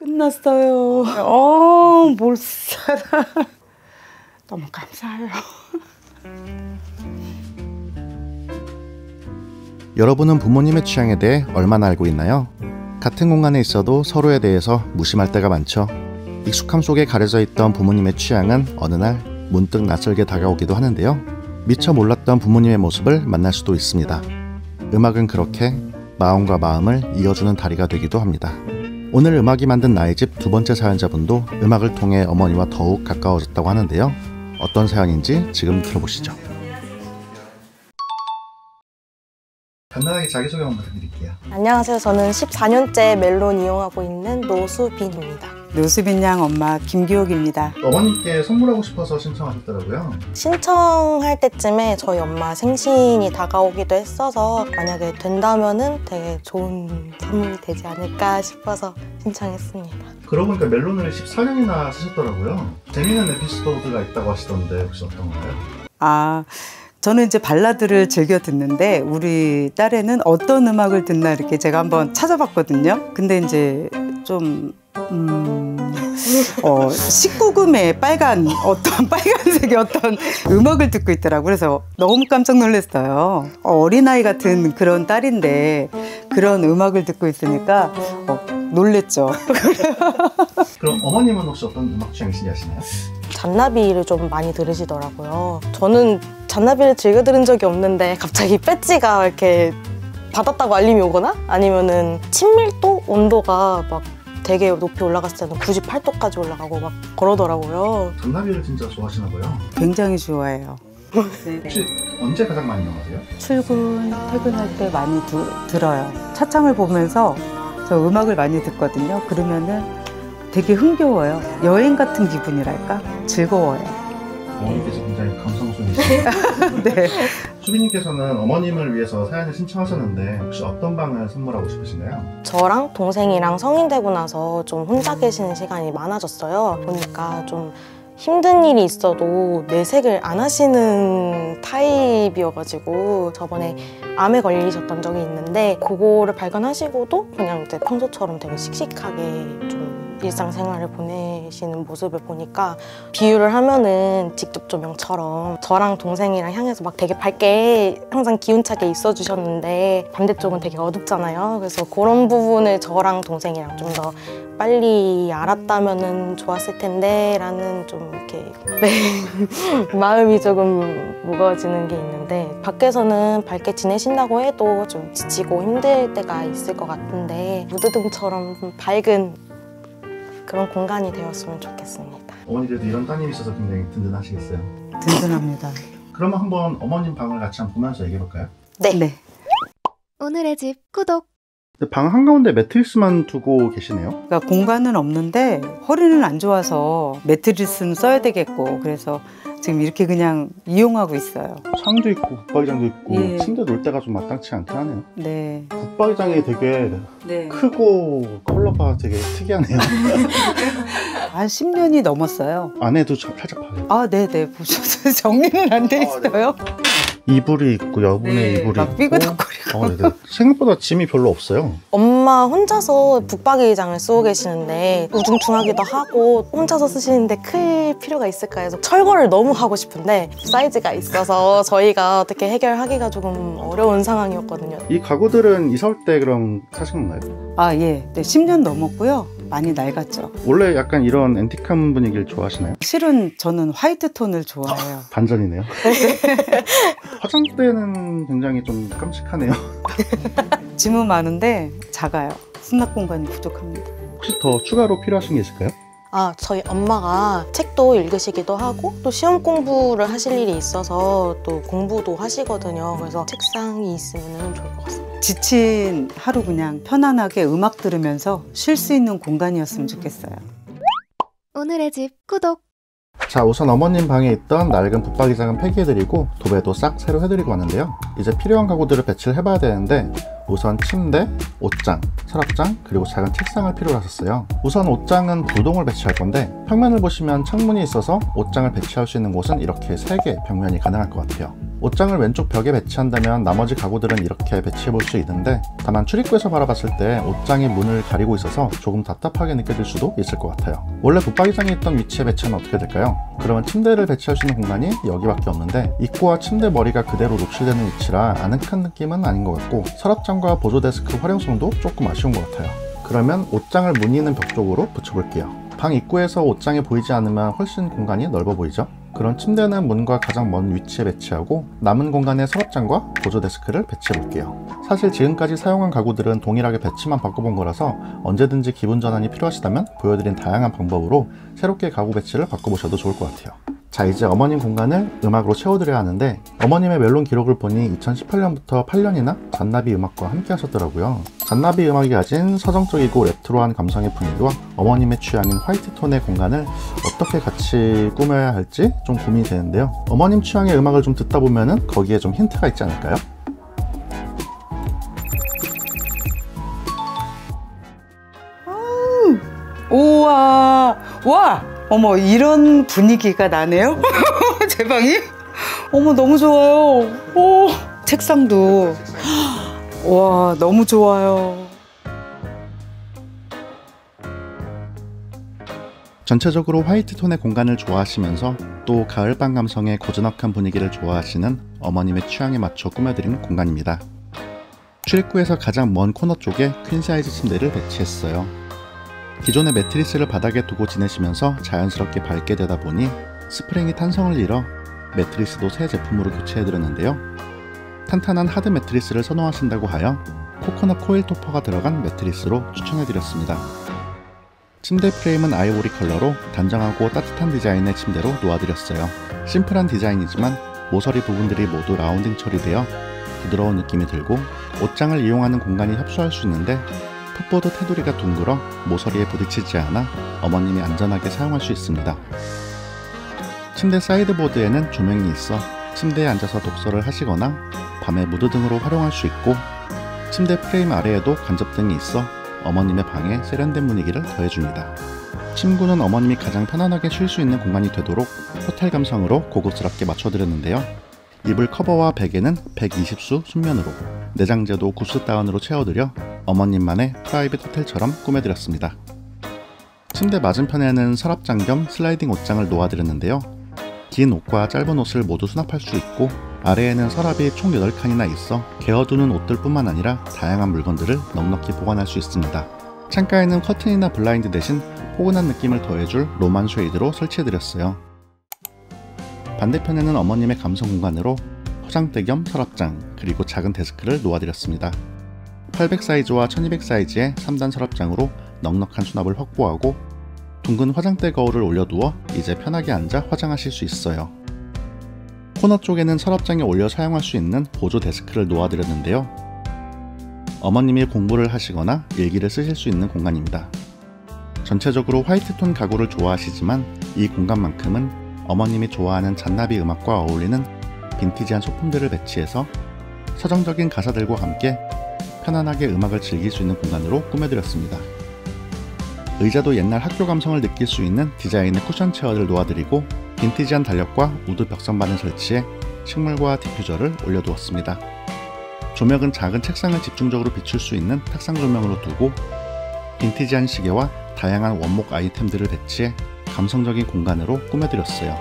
끝났어요. 뭘 살아. 너무 감사해요. 여러분은 부모님의 취향에 대해 얼마나 알고 있나요? 같은 공간에 있어도 서로에 대해서 무심할 때가 많죠. 익숙함 속에 가려져 있던 부모님의 취향은 어느 날 문득 낯설게 다가오기도 하는데요. 미처 몰랐던 부모님의 모습을 만날 수도 있습니다. 음악은 그렇게 마음과 마음을 이어주는 다리가 되기도 합니다. 오늘 음악이 만든 나의 집 두 번째 사연자분도 음악을 통해 어머니와 더욱 가까워졌다고 하는데요. 어떤 사연인지 지금 들어보시죠. 간단하게 자기소개 한번 부탁드릴게요. 안녕하세요. 저는 14년째 멜론 이용하고 있는 노수빈입니다. 노수빈 양 엄마 김기옥입니다. 어머님께 선물하고 싶어서 신청하셨더라고요. 신청할 때쯤에 저희 엄마 생신이 다가오기도 했어서 만약에 된다면은 되게 좋은 선물이 되지 않을까 싶어서 신청했습니다. 그러고 보니까 멜론을 14년이나 쓰셨더라고요. 재미있는 에피소드가 있다고 하시던데 혹시 어떤 건가요? 저는 이제 발라드를 즐겨 듣는데 우리 딸애는 어떤 음악을 듣나 이렇게 제가 한번 찾아봤거든요. 근데 이제 좀 19금의 빨간색의 어떤 음악을 듣고 있더라고요. 그래서 너무 깜짝 놀랐어요. 어린아이 같은 그런 딸인데 그런 음악을 듣고 있으니까 놀랬죠. 그럼 어머님은 혹시 어떤 음악 취향이신지 아시나요? 잔나비를 좀 많이 들으시더라고요. 저는 잔나비를 즐겨 들은 적이 없는데 갑자기 배지가 이렇게 받았다고 알림이 오거나 아니면은 친밀도 온도가 막 되게 높이 올라갔을 때는 98도까지 올라가고 막 그러더라고요. 잔나비를 진짜 좋아하시나 봐요. 굉장히 좋아해요. 혹시 언제 가장 많이 나가세요? 출근, 퇴근할 때 많이 들어요. 차창을 보면서 저 음악을 많이 듣거든요. 그러면은 되게 흥겨워요. 여행 같은 기분이랄까? 즐거워요. 어머님께서 굉장히 감성적이시네요. 네. 수빈님께서는 어머님을 위해서 사연을 신청하셨는데 혹시 어떤 방을 선물하고 싶으신가요? 저랑 동생이랑 성인 되고 나서 좀 혼자 계시는 시간이 많아졌어요. 보니까 좀 힘든 일이 있어도 내색을 안 하시는 타입이어가지고 저번에 암에 걸리셨던 적이 있는데 그거를 발견하시고도 그냥 이제 평소처럼 되게 씩씩하게 좀 일상생활을 보내시는 모습을 보니까 비유를 하면은 직접조명처럼 저랑 동생이랑 향해서 막 되게 밝게 항상 기운차게 있어주셨는데 반대쪽은 되게 어둡잖아요. 그래서 그런 부분을 저랑 동생이랑 좀 더 빨리 알았다면 좋았을 텐데 라는 좀 이렇게 마음이 조금 무거워지는 게 있는데 밖에서는 밝게 지내신다고 해도 좀 지치고 힘들 때가 있을 것 같은데 무드등처럼 좀 밝은 그런 공간이 되었으면 좋겠습니다. 어머니들도 이런 따님이 있어서 굉장히 든든하시겠어요? 든든합니다. 그러면 한번 어머님 방을 같이 한번 보면서 얘기해볼까요? 네. 오늘의 집 구독! 방 한가운데 매트리스만 두고 계시네요? 그러니까 공간은 없는데 허리는 안 좋아서 매트리스는 써야 되겠고 그래서 지금 이렇게 그냥 이용하고 있어요. 창도 있고 붙박이장도 있고 예. 침대 놓을 데가 좀 마땅치 않긴 하네요. 네. 붙박이장이 되게 크고 컬러가 되게 특이하네요. 한 10년이 넘었어요. 안에도 살짝 봐요. 네네. 보셔서 정리는 안 돼 있어요. 이불이 있고 여분의 이불이 막 있고 삐그덕거리고. 네네. 생각보다 짐이 별로 없어요. 엄마 혼자서 붙박이장을 쓰고 계시는데 우중충하기도 하고 혼자서 쓰시는데 클 필요가 있을까 해서 철거를 너무 하고 싶은데 사이즈가 있어서 저희가 어떻게 해결하기가 조금 어려운 상황이었거든요. 이 가구들은 이사 올 때 그럼 사신 건가요? 예. 네, 10년 넘었고요. 많이 낡았죠. 원래 약간 이런 앤틱한 분위기를 좋아하시나요? 실은 저는 화이트 톤을 좋아해요. 반전이네요. 화장대는 굉장히 좀 깜찍하네요. 짐은 많은데 작아요. 수납 공간이 부족합니다. 혹시 더 추가로 필요하신 게 있을까요? 저희 엄마가 책도 읽으시기도 하고 또 시험 공부를 하실 일이 있어서 또 공부도 하시거든요. 그래서 책상이 있으면 좋을 것 같습니다. 지친 하루 그냥 편안하게 음악 들으면서 쉴 수 있는 공간이었으면 좋겠어요. 오늘의 집 구독! 자, 우선 어머님 방에 있던 낡은 붙박이장은 폐기해드리고 도배도 싹 새로 해드리고 왔는데요. 이제 필요한 가구들을 배치를 해봐야 되는데 우선 침대, 옷장, 서랍장, 그리고 작은 책상을 필요로 하셨어요. 우선 옷장은 부동을 배치할 건데 평면을 보시면 창문이 있어서 옷장을 배치할 수 있는 곳은 이렇게 3개 벽면이 가능할 것 같아요. 옷장을 왼쪽 벽에 배치한다면 나머지 가구들은 이렇게 배치해 볼 수 있는데, 다만 출입구에서 바라봤을 때 옷장이 문을 가리고 있어서 조금 답답하게 느껴질 수도 있을 것 같아요. 원래 붙박이장에 있던 위치에 배치하면 어떻게 될까요? 그러면 침대를 배치할 수 있는 공간이 여기밖에 없는데, 입구와 침대 머리가 그대로 녹실되는 위치라 아늑한 느낌은 아닌 것 같고, 서랍장과 보조 데스크 활용성도 조금 아쉬운 것 같아요. 그러면 옷장을 문 있는 벽 쪽으로 붙여볼게요. 방 입구에서 옷장이 보이지 않으면 훨씬 공간이 넓어 보이죠? 그런 침대는 문과 가장 먼 위치에 배치하고, 남은 공간에 서랍장과 보조 데스크를 배치해 볼게요. 사실 지금까지 사용한 가구들은 동일하게 배치만 바꿔본 거라서 언제든지 기분 전환이 필요하시다면 보여드린 다양한 방법으로 새롭게 가구 배치를 바꿔보셔도 좋을 것 같아요. 자, 이제 어머님 공간을 음악으로 채워드려야 하는데, 어머님의 멜론 기록을 보니 2018년부터 8년이나 잔나비 음악과 함께 하셨더라고요. 잔나비 음악이 가진 서정적이고 레트로한 감성의 분위기와 어머님의 취향인 화이트톤의 공간을 어떻게 같이 꾸며야 할지 좀 고민이 되는데요. 어머님 취향의 음악을 좀 듣다 보면은 거기에 좀 힌트가 있지 않을까요? 우와, 와, 어머, 이런 분위기가 나네요. 제 방이. 어머, 너무 좋아요. 오, 책상도. 와, 너무 좋아요. 전체적으로 화이트톤의 공간을 좋아하시면서 또 가을밤 감성의 고즈넉한 분위기를 좋아하시는 어머님의 취향에 맞춰 꾸며드린 공간입니다. 출입구에서 가장 먼 코너 쪽에 퀸사이즈 침대를 배치했어요. 기존의 매트리스를 바닥에 두고 지내시면서 자연스럽게 밟게 되다 보니 스프링이 탄성을 잃어 매트리스도 새 제품으로 교체해드렸는데요. 탄탄한 하드 매트리스를 선호하신다고 하여 코코넛 코일 토퍼가 들어간 매트리스로 추천해드렸습니다. 침대 프레임은 아이보리 컬러로 단정하고 따뜻한 디자인의 침대로 놓아드렸어요. 심플한 디자인이지만 모서리 부분들이 모두 라운딩 처리되어 부드러운 느낌이 들고, 옷장을 이용하는 공간이 협소할 수 있는데 풋보드 테두리가 둥글어 모서리에 부딪히지 않아 어머님이 안전하게 사용할 수 있습니다. 침대 사이드보드에는 조명이 있어 침대에 앉아서 독서를 하시거나 밤에 무드등으로 활용할 수 있고, 침대 프레임 아래에도 간접등이 있어 어머님의 방에 세련된 분위기를 더해줍니다. 침구는 어머님이 가장 편안하게 쉴 수 있는 공간이 되도록 호텔 감성으로 고급스럽게 맞춰드렸는데요. 이불 커버와 베개는 120수 순면으로, 내장재도 구스다운으로 채워드려 어머님만의 프라이빗 호텔처럼 꾸며드렸습니다. 침대 맞은편에는 서랍장 겸 슬라이딩 옷장을 놓아드렸는데요. 긴 옷과 짧은 옷을 모두 수납할 수 있고, 아래에는 서랍이 총 8칸이나 있어 개어두는 옷들 뿐만 아니라 다양한 물건들을 넉넉히 보관할 수 있습니다. 창가에는 커튼이나 블라인드 대신 포근한 느낌을 더해줄 로만 쉐이드로 설치해드렸어요. 반대편에는 어머님의 감성 공간으로 화장대 겸 서랍장, 그리고 작은 데스크를 놓아드렸습니다. 800 사이즈와 1200 사이즈의 3단 서랍장으로 넉넉한 수납을 확보하고, 둥근 화장대 거울을 올려두어 이제 편하게 앉아 화장하실 수 있어요. 코너 쪽에는 서랍장에 올려 사용할 수 있는 보조 데스크를 놓아드렸는데요. 어머님이 공부를 하시거나 일기를 쓰실 수 있는 공간입니다. 전체적으로 화이트톤 가구를 좋아하시지만 이 공간만큼은 어머님이 좋아하는 잔나비 음악과 어울리는 빈티지한 소품들을 배치해서 서정적인 가사들과 함께 편안하게 음악을 즐길 수 있는 공간으로 꾸며드렸습니다. 의자도 옛날 학교 감성을 느낄 수 있는 디자인의 쿠션 체어를 놓아드리고, 빈티지한 달력과 우드 벽선반을 설치해 식물과 디퓨저를 올려두었습니다. 조명은 작은 책상을 집중적으로 비출 수 있는 탁상 조명으로 두고, 빈티지한 시계와 다양한 원목 아이템들을 배치해 감성적인 공간으로 꾸며드렸어요.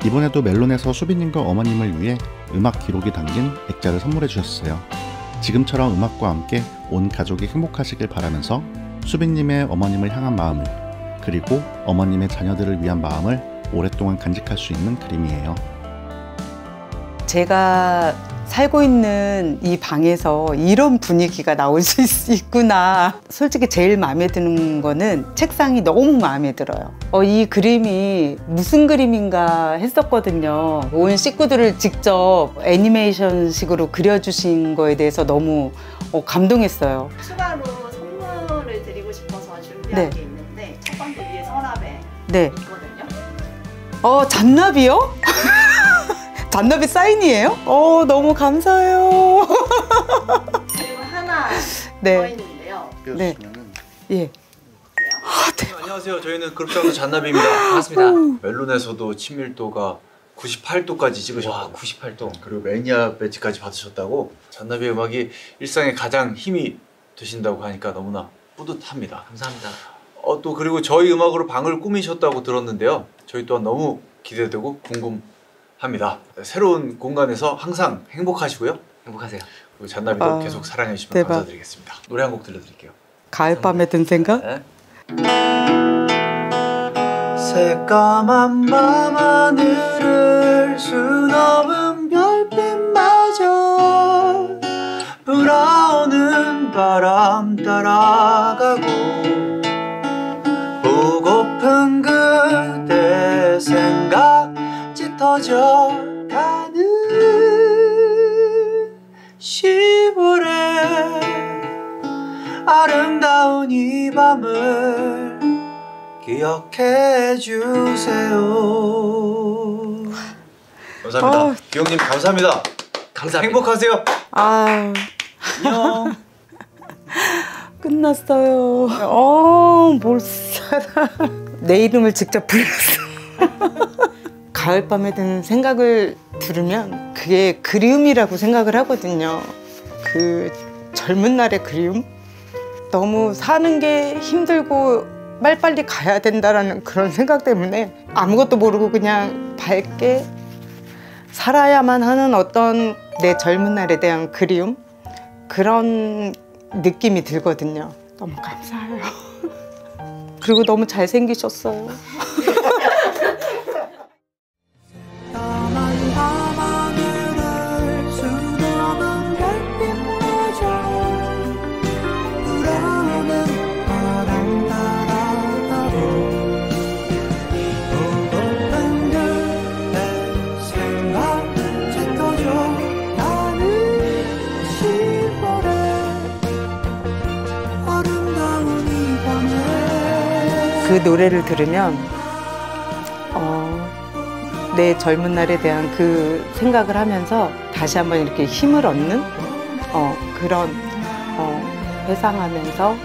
이번에도 멜론에서 수빈님과 어머님을 위해 음악 기록이 담긴 액자를 선물해 주셨어요. 지금처럼 음악과 함께 온 가족이 행복하시길 바라면서 수빈님의 어머님을 향한 마음을, 그리고 어머님의 자녀들을 위한 마음을 오랫동안 간직할 수 있는 그림이에요. 제가 살고 있는 이 방에서 이런 분위기가 나올 수 있구나. 솔직히 제일 마음에 드는 거는 책상이 너무 마음에 들어요. 이 그림이 무슨 그림인가 했었거든요. 온 식구들을 직접 애니메이션식으로 그려주신 거에 대해서 너무 감동했어요. 추가로 선물을 드리고 싶어서 준비한 게 있는데, 첫 번째 위에 서랍에 있거든요. 잔나비요? 잔나비 사인이에요? 너무 감사해요. 그리고 하나 더 있는데요. 네. 예. 네, 안녕하세요. 저희는 그룹장도 잔나비입니다. 반갑습니다. 멜론에서도 친밀도가 98도까지 찍으셨고 와, 98도. 그리고 매니아 배지까지 받으셨다고. 잔나비의 음악이 일상에 가장 힘이 되신다고 하니까 너무나 뿌듯합니다. 감사합니다. 또 그리고 저희 음악으로 방을 꾸미셨다고 들었는데요. 저희 또한 너무 기대되고 궁금합니다. 새로운 공간에서 항상 행복하시고요. 행복하세요. 그리고 잔나비도 계속 사랑해 주시면 대박. 감사드리겠습니다. 노래 한 곡 들려드릴게요. 가을밤에 든 생각? 네. 새까만 밤하늘을 수놓은 별빛마저 불어오는 바람 따라가고 보고픈 그대 생각 짙어져 가는 10월의 아름다운 이 밤을 기억해 주세요. 감사합니다. 기영님 감사합니다. 감사합니다. 행복하세요. 아, 안녕. 끝났어요. 못 살아. 내 이름을 직접 불렀어. 가을밤에 드는 생각을 들으면 그게 그리움이라고 생각을 하거든요. 그 젊은 날의 그리움? 너무 사는 게 힘들고 빨리빨리 가야 된다라는 그런 생각 때문에 아무것도 모르고 그냥 밝게 살아야만 하는 어떤 내 젊은 날에 대한 그리움? 그런 느낌이 들거든요. 너무 감사해요. 그리고 너무 잘생기셨어요. 그 노래를 들으면 내 젊은 날에 대한 그 생각을 하면서 다시 한번 이렇게 힘을 얻는 그런 회상하면서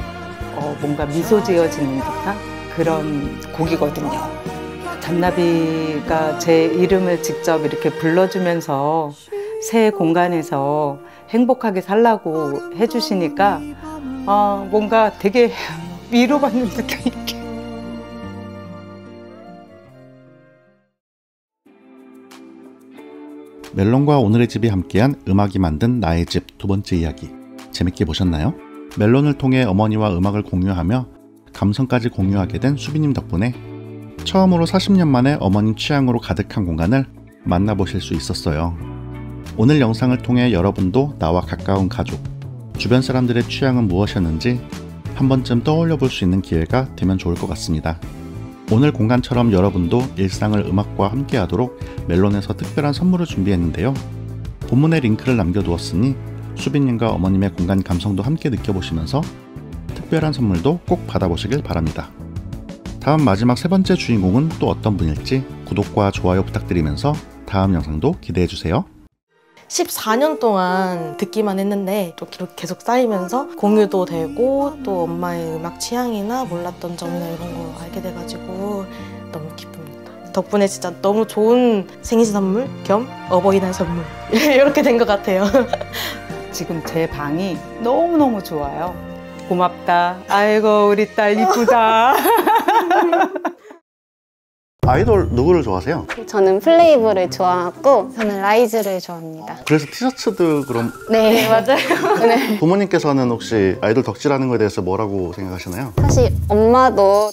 뭔가 미소 지어지는 듯한 그런 곡이거든요. 잔나비가 제 이름을 직접 이렇게 불러주면서 새 공간에서 행복하게 살라고 해주시니까 뭔가 되게 위로받는 느낌이. 멜론과 오늘의 집이 함께한 음악이 만든 나의 집 두 번째 이야기 재밌게 보셨나요? 멜론을 통해 어머니와 음악을 공유하며 감성까지 공유하게 된 수빈님 덕분에 처음으로 40년 만에 어머님 취향으로 가득한 공간을 만나보실 수 있었어요. 오늘 영상을 통해 여러분도 나와 가까운 가족, 주변 사람들의 취향은 무엇이었는지 한 번쯤 떠올려 볼 수 있는 기회가 되면 좋을 것 같습니다. 오늘 공간처럼 여러분도 일상을 음악과 함께 하도록 멜론에서 특별한 선물을 준비했는데요. 본문에 링크를 남겨두었으니 수빈님과 어머님의 공간 감성도 함께 느껴보시면서 특별한 선물도 꼭 받아보시길 바랍니다. 다음 마지막 세 번째 주인공은 또 어떤 분일지 구독과 좋아요 부탁드리면서 다음 영상도 기대해주세요. 14년 동안 듣기만 했는데 또 계속 쌓이면서 공유도 되고 또 엄마의 음악 취향이나 몰랐던 점이나 이런 거 알게 돼가지고 너무 기쁩니다. 덕분에 진짜 너무 좋은 생일 선물 겸 어버이날 선물 이렇게 된 것 같아요. 지금 제 방이 너무너무 좋아요. 고맙다. 아이고 우리 딸 이쁘다. 아이돌 누구를 좋아하세요? 저는 플레이브를 좋아하고 저는 라이즈를 좋아합니다. 그래서 티셔츠도 그럼 네, 맞아요. 네. 부모님께서는 혹시 아이돌 덕질하는 거에 대해서 뭐라고 생각하시나요? 사실 엄마도